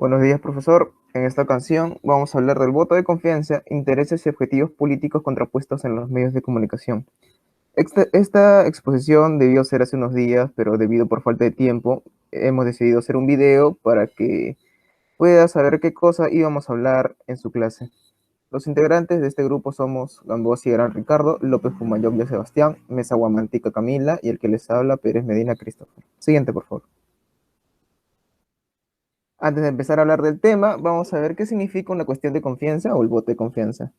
Buenos días, profesor. En esta ocasión vamos a hablar del voto de confianza, intereses y objetivos políticos contrapuestos en los medios de comunicación. Esta exposición debió ser hace unos días, pero debido por falta de tiempo, hemos decidido hacer un video para que pueda saber qué cosa íbamos a hablar en su clase. Los integrantes de este grupo somos Gamboa y Gran Ricardo, López Fumayoglia Sebastián, Mesa Guamantica Camila y el que les habla Pérez Medina Christopher. Siguiente, por favor. Antes de empezar a hablar del tema, vamos a ver qué significa una cuestión de confianza o el voto de confianza.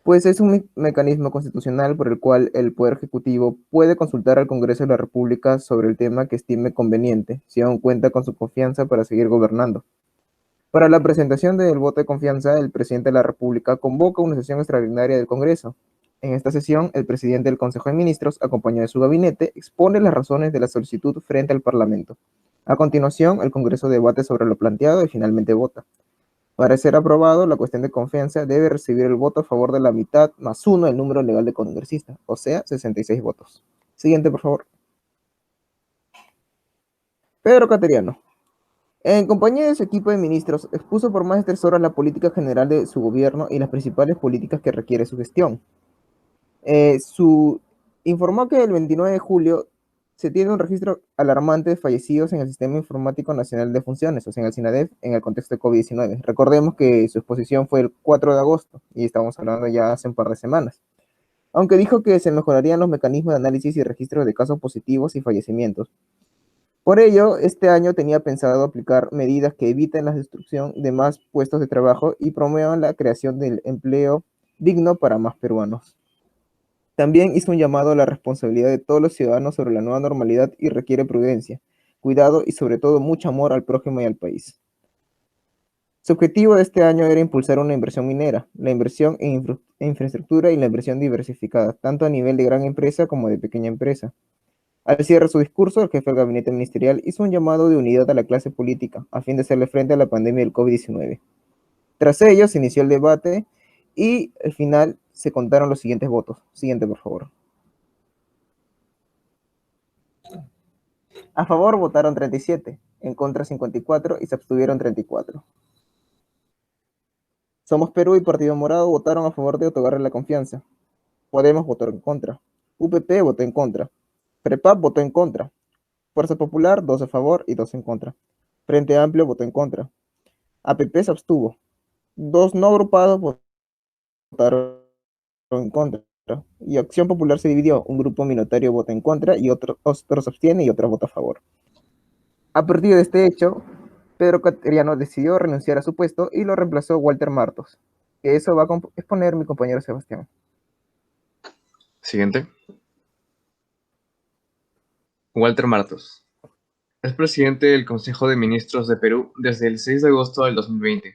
Pues es un mecanismo constitucional por el cual el Poder Ejecutivo puede consultar al Congreso de la República sobre el tema que estime conveniente, si aún cuenta con su confianza para seguir gobernando. Para la presentación del voto de confianza, el presidente de la República convoca una sesión extraordinaria del Congreso. En esta sesión, el presidente del Consejo de Ministros, acompañado de su gabinete, expone las razones de la solicitud frente al Parlamento. A continuación, el Congreso debate sobre lo planteado y finalmente vota. Para ser aprobado, la cuestión de confianza debe recibir el voto a favor de la mitad más uno del número legal de congresistas, o sea, 66 votos. Siguiente, por favor. Pedro Cateriano. En compañía de su equipo de ministros, expuso por más de 3 horas la política general de su gobierno y las principales políticas que requiere su gestión. Informó que el 29 de julio se tiene un registro alarmante de fallecidos en el Sistema Informático Nacional de Funciones, o sea, en el SINADEF, en el contexto de COVID-19. Recordemos que su exposición fue el 4 de agosto y estamos hablando ya hace un par de semanas. Aunque dijo que se mejorarían los mecanismos de análisis y registro de casos positivos y fallecimientos. Por ello, este año tenía pensado aplicar medidas que eviten la destrucción de más puestos de trabajo y promuevan la creación del empleo digno para más peruanos. También hizo un llamado a la responsabilidad de todos los ciudadanos sobre la nueva normalidad y requiere prudencia, cuidado y sobre todo mucho amor al prójimo y al país. Su objetivo de este año era impulsar una inversión minera, la inversión en infraestructura y la inversión diversificada, tanto a nivel de gran empresa como de pequeña empresa. Al cierre de su discurso, el jefe del gabinete ministerial hizo un llamado de unidad a la clase política a fin de hacerle frente a la pandemia del COVID-19. Tras ello, se inició el debate y al final se contaron los siguientes votos. Siguiente, por favor. A favor votaron 37, en contra 54 y se abstuvieron 34. Somos Perú y Partido Morado votaron a favor de otorgarle la confianza. Podemos votó en contra. UPP votó en contra. PREPAP votó en contra. Fuerza Popular, 2 a favor y 2 en contra. Frente Amplio votó en contra. APP se abstuvo. 2 no agrupados votaron en contra. Y Acción Popular se dividió. Un grupo minoritario vota en contra y otros se abstiene y otros vota a favor. A partir de este hecho, Pedro Cateriano decidió renunciar a su puesto y lo reemplazó Walter Martos, que eso va a exponer mi compañero Sebastián. Siguiente. Walter Martos. Es presidente del Consejo de Ministros de Perú desde el 6 de agosto del 2020,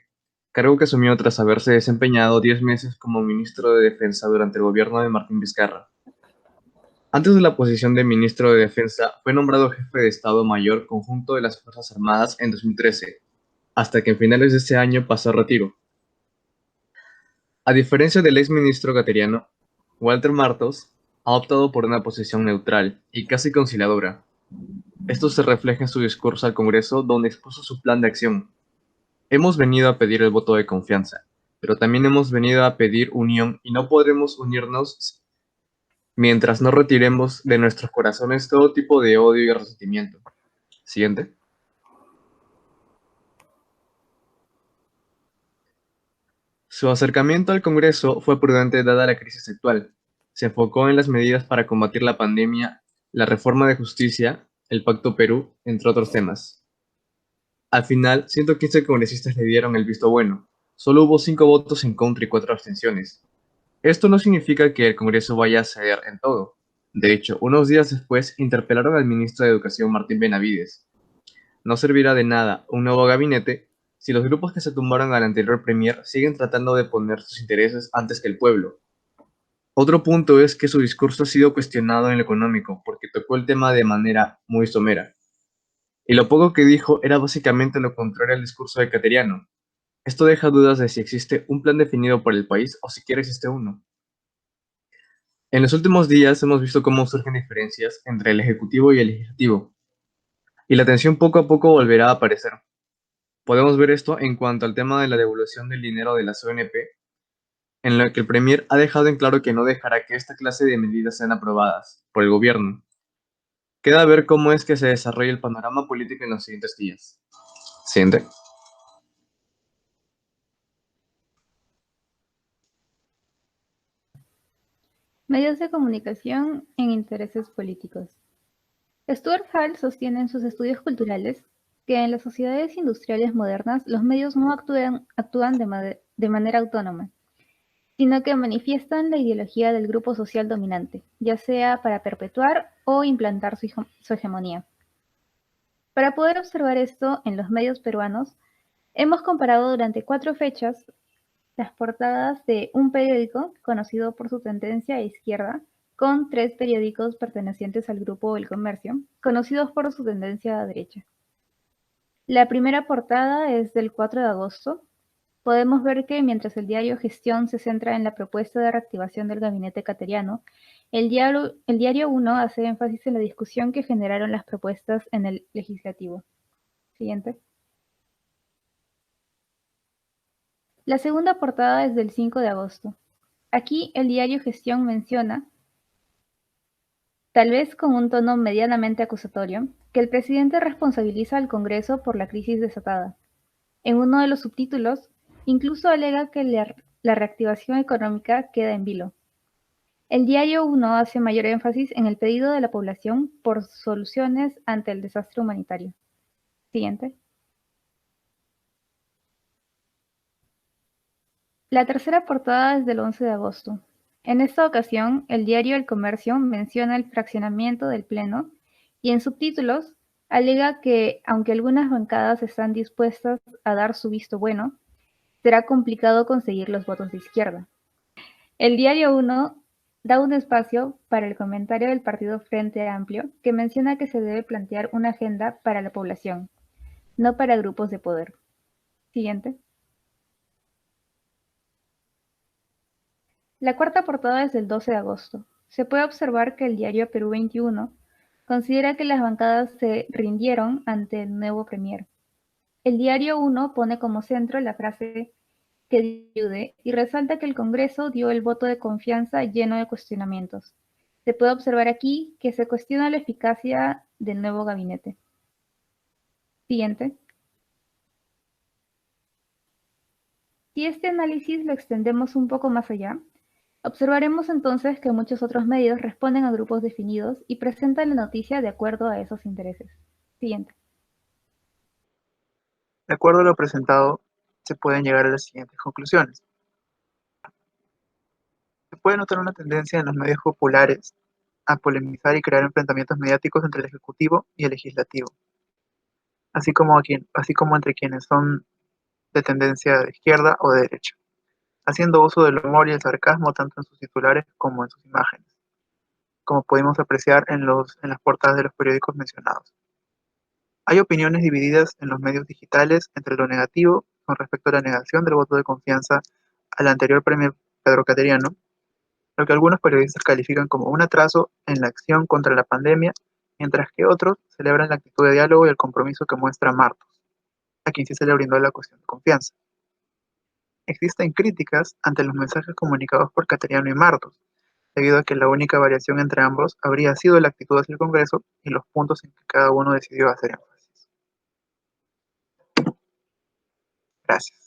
cargo que asumió tras haberse desempeñado 10 meses como ministro de Defensa durante el gobierno de Martín Vizcarra. Antes de la posición de ministro de Defensa, fue nombrado jefe de Estado Mayor Conjunto de las Fuerzas Armadas en 2013, hasta que en finales de ese año pasó a retiro. A diferencia del exministro Cateriano, Walter Martos ha optado por una posición neutral y casi conciliadora. Esto se refleja en su discurso al Congreso, donde expuso su plan de acción. Hemos venido a pedir el voto de confianza, pero también hemos venido a pedir unión y no podremos unirnos mientras no retiremos de nuestros corazones todo tipo de odio y resentimiento. Siguiente. Su acercamiento al Congreso fue prudente dada la crisis actual. Se enfocó en las medidas para combatir la pandemia, la reforma de justicia, el Pacto Perú, entre otros temas. Al final, 115 congresistas le dieron el visto bueno. Solo hubo 5 votos en contra y 4 abstenciones. Esto no significa que el Congreso vaya a ceder en todo. De hecho, unos días después interpelaron al ministro de Educación Martín Benavides. No servirá de nada un nuevo gabinete si los grupos que se tumbaron al anterior premier siguen tratando de poner sus intereses antes que el pueblo. Otro punto es que su discurso ha sido cuestionado en lo económico porque tocó el tema de manera muy somera. Y lo poco que dijo era básicamente lo contrario al discurso de Cateriano. Esto deja dudas de si existe un plan definido por el país o siquiera existe uno. En los últimos días hemos visto cómo surgen diferencias entre el Ejecutivo y el Legislativo, y la tensión poco a poco volverá a aparecer. Podemos ver esto en cuanto al tema de la devolución del dinero de las ONP, en la que el Premier ha dejado en claro que no dejará que esta clase de medidas sean aprobadas por el gobierno. Queda ver cómo es que se desarrolla el panorama político en los siguientes días. Siguiente. Medios de comunicación en intereses políticos. Stuart Hall sostiene en sus estudios culturales que en las sociedades industriales modernas los medios no actúan de manera autónoma, sino que manifiestan la ideología del grupo social dominante, ya sea para perpetuar o implantar su hegemonía. Para poder observar esto en los medios peruanos, hemos comparado durante 4 fechas las portadas de un periódico conocido por su tendencia a izquierda con 3 periódicos pertenecientes al grupo El Comercio, conocidos por su tendencia a derecha. La primera portada es del 4 de agosto. Podemos ver que mientras el diario Gestión se centra en la propuesta de reactivación del gabinete cateriano, el diario 1 hace énfasis en la discusión que generaron las propuestas en el legislativo. Siguiente. La segunda portada es del 5 de agosto. Aquí el diario Gestión menciona, tal vez con un tono medianamente acusatorio, que el presidente responsabiliza al Congreso por la crisis desatada. En uno de los subtítulos, incluso alega que la reactivación económica queda en vilo. El diario 1 hace mayor énfasis en el pedido de la población por soluciones ante el desastre humanitario. Siguiente. La tercera portada es del 11 de agosto. En esta ocasión, el diario El Comercio menciona el fraccionamiento del Pleno y en subtítulos alega que, aunque algunas bancadas están dispuestas a dar su visto bueno, será complicado conseguir los votos de izquierda. El diario 1 da un espacio para el comentario del partido Frente Amplio, que menciona que se debe plantear una agenda para la población, no para grupos de poder. Siguiente. La cuarta portada es del 12 de agosto. Se puede observar que el diario Perú 21 considera que las bancadas se rindieron ante el nuevo premier. El diario 1 pone como centro la frase que ayude y resalta que el Congreso dio el voto de confianza lleno de cuestionamientos. Se puede observar aquí que se cuestiona la eficacia del nuevo gabinete. Siguiente. Si este análisis lo extendemos un poco más allá, observaremos entonces que muchos otros medios responden a grupos definidos y presentan la noticia de acuerdo a esos intereses. Siguiente. De acuerdo a lo presentado, se pueden llegar a las siguientes conclusiones. Se puede notar una tendencia en los medios populares a polemizar y crear enfrentamientos mediáticos entre el Ejecutivo y el Legislativo, así como entre quienes son de tendencia de izquierda o de derecha, haciendo uso del humor y el sarcasmo tanto en sus titulares como en sus imágenes, como pudimos apreciar en las portadas de los periódicos mencionados. Hay opiniones divididas en los medios digitales entre lo negativo con respecto a la negación del voto de confianza al anterior premier Pedro Cateriano, lo que algunos periodistas califican como un atraso en la acción contra la pandemia, mientras que otros celebran la actitud de diálogo y el compromiso que muestra Martos, a quien sí se le brindó la cuestión de confianza. Existen críticas ante los mensajes comunicados por Cateriano y Martos, debido a que la única variación entre ambos habría sido la actitud hacia el Congreso y los puntos en que cada uno decidió hacer énfasis. Gracias.